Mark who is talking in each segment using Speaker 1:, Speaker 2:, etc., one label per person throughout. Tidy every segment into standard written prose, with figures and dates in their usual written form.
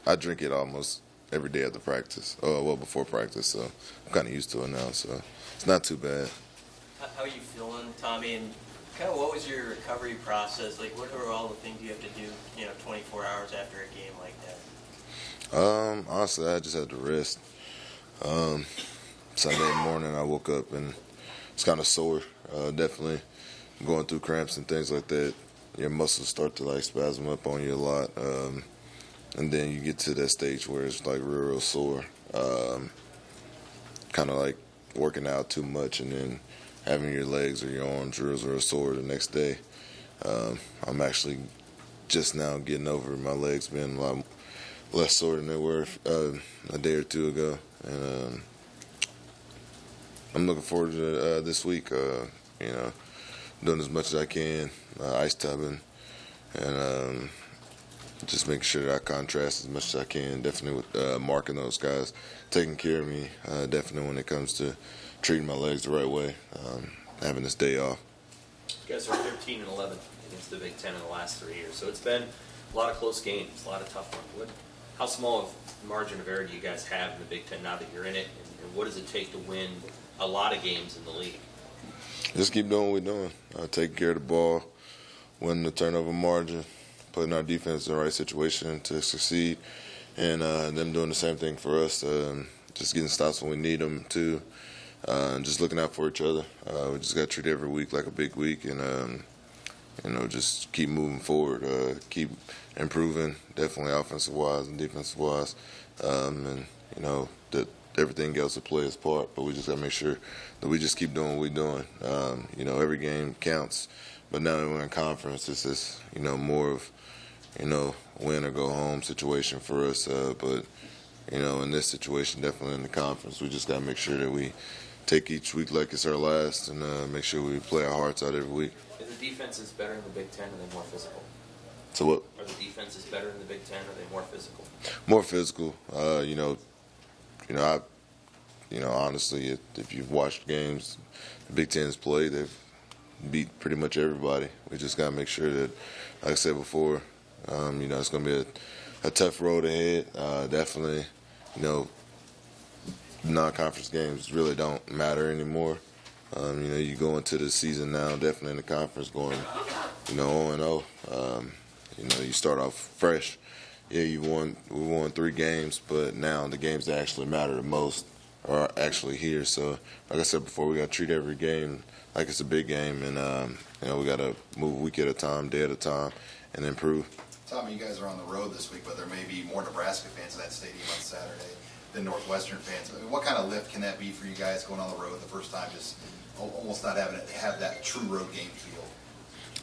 Speaker 1: I drink it almost every day after practice. Before practice, so I'm kind of used to it now. So it's not too bad.
Speaker 2: How are you feeling, Tommy? And kind of what was your recovery process? Like, what are all the things you have to do, 24 hours after a game like that?
Speaker 1: Honestly, I just had to rest. Sunday morning, I woke up and it's kind of sore. Definitely going through cramps and things like that. Your muscles start to spasm up on you a lot, and then you get to that stage where it's real sore. Kind of like working out too much and then having your legs or your arms real sore the next day. I'm actually just now getting over my legs being a lot less sore than they were a day or two ago, and I'm looking forward to this week. Doing as much as I can, ice tubbing, and just making sure that I contrast as much as I can. Definitely with marking those guys, taking care of me. Definitely when it comes to treating my legs the right way, having this day off.
Speaker 3: You guys are 13-11 against the Big Ten in the last 3 years, so it's been a lot of close games, a lot of tough ones. How small of a margin of error do you guys have in the Big Ten now that you're in it, and what does it take to win a lot of games in the league?
Speaker 1: Just keep doing what we're doing. Taking care of the ball, winning the turnover margin, putting our defense in the right situation to succeed, and them doing the same thing for us. Just getting stops when we need them to, and just looking out for each other. We just got to treat every week like a big week, and just keep moving forward, keep improving, definitely offensive-wise and defensive-wise, and that everything else will play its part, but we just got to make sure that we just keep doing what we're doing. Every game counts, but now that we're in conference, it's just, more of, win or go home situation for us. But, in this situation, definitely in the conference, we just got to make sure that we take each week like it's our last and make sure we play our hearts out every week.
Speaker 3: Are the defenses better in the Big Ten, or are they more physical?
Speaker 1: So what?
Speaker 3: Are the defenses better in the Big Ten, or are they more physical?
Speaker 1: More physical. Honestly, if you've watched games the Big Ten's play, they've beat pretty much everybody. We just got to make sure that, like I said before, it's going to be a tough road ahead. Definitely, non-conference games really don't matter anymore. You go into the season now, definitely in the conference going, 0-0. You start off fresh. Yeah, we won 3 games, but now the games that actually matter the most are actually here. So, like I said before, we got to treat every game like it's a big game, and we got to move week at a time, day at a time, and improve.
Speaker 4: Tommy, you guys are on the road this week, but there may be more Nebraska fans in that stadium on Saturday than Northwestern fans. I mean, what kind of lift can that be for you guys going on the road the first time, just almost not having it have that true road game feel?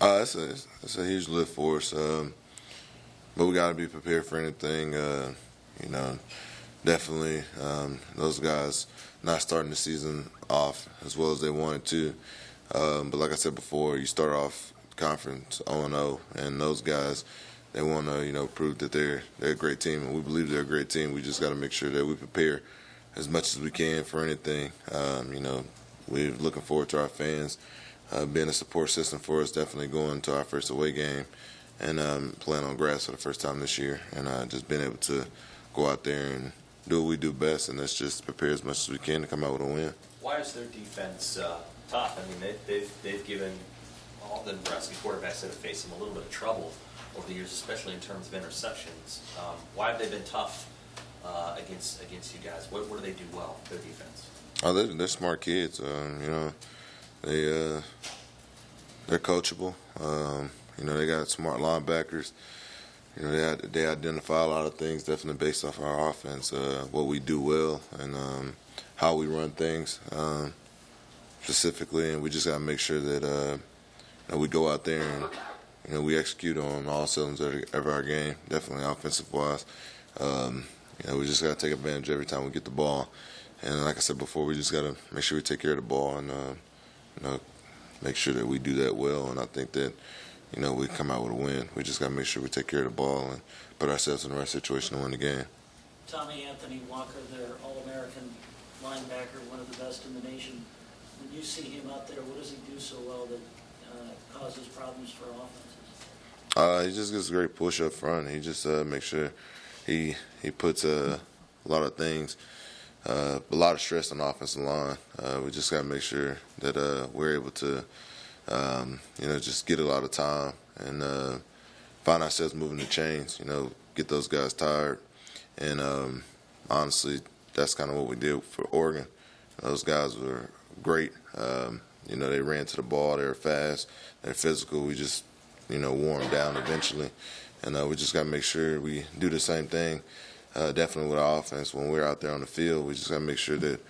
Speaker 1: It's a huge lift for us, but we got to be prepared for anything. Definitely those guys not starting the season off as well as they wanted to. But like I said before, you start off conference 0-0, and those guys, they want to prove that they're a great team, and we believe they're a great team. We just got to make sure that we prepare as much as we can for anything. We're looking forward to our fans being a support system for us. Definitely going to our first away game and playing on grass for the first time this year, and just being able to go out there and do what we do best, and that's just prepare as much as we can to come out with a win.
Speaker 3: Why is their defense tough? I mean, they've given all the Nebraska quarterbacks that have faced them a little bit of trouble over the years, especially in terms of interceptions. Why have they been tough against you guys? What do they do well, their defense?
Speaker 1: Oh, they're smart kids. They're coachable. They got smart linebackers. They identify a lot of things definitely based off our offense, what we do well, and how we run things specifically. And we just got to make sure that we go out there and we execute on all cylinders of our game, definitely offensive-wise. We just got to take advantage every time we get the ball. And like I said before, we just got to make sure we take care of the ball and make sure that we do that well. And I think that we come out with a win. We just got to make sure we take care of the ball and put ourselves in the right situation to win the game.
Speaker 5: Tommy Anthony Walker, their All-American linebacker, one of the best in the nation. When you see him out there, what does he do so well that causes problems for offenses?
Speaker 1: He just gets a great push up front. He just makes sure he puts a lot of things, a lot of stress on the offensive line. We just got to make sure that we're able to, just get a lot of time and find ourselves moving the chains. Get those guys tired. And honestly, that's kind of what we did for Oregon. Those guys were great. They ran to the ball. They were fast. They're physical. We just wore them down eventually. And we just got to make sure we do the same thing, definitely with our offense. When we're out there on the field, we just got to make sure that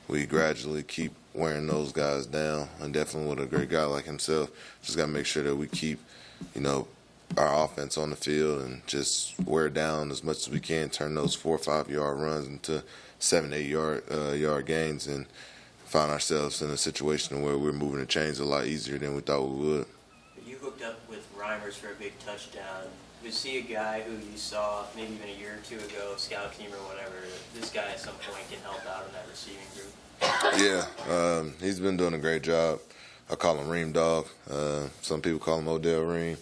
Speaker 1: we gradually keep wearing those guys down. And definitely with a great guy like himself, just got to make sure that we keep, our offense on the field and just wear down as much as we can, turn those 4 or 5 yard runs into 7, 8 yard gains, and find ourselves in a situation where we're moving the chains a lot easier than we thought we would.
Speaker 2: You hooked up with Reimers for a big touchdown. Was he a guy who you saw maybe even a year or two ago, scout team or whatever, this guy at some point can help out in that receiving group?
Speaker 1: Yeah, he's been doing a great job. I call him Ream Dog. Some people call him Odell Ream.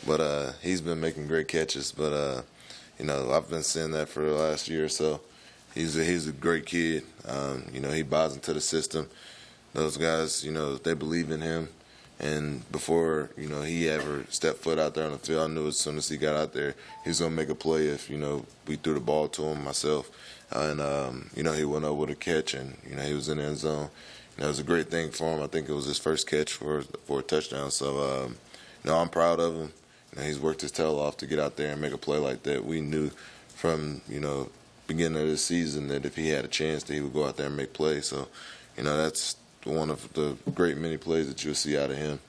Speaker 1: But he's been making great catches. But, I've been seeing that for the last year or so. He's a great kid. He buys into the system. Those guys, they believe in him. And before, he ever stepped foot out there on the field, I knew as soon as he got out there, he was going to make a play if, we threw the ball to him, myself. And, he went up with a catch, and, he was in the end zone. It was a great thing for him. I think it was his first catch for a touchdown. So, I'm proud of him. He's worked his tail off to get out there and make a play like that. We knew from, beginning of the season that if he had a chance that he would go out there and make plays. So, that's one of the great many plays that you'll see out of him.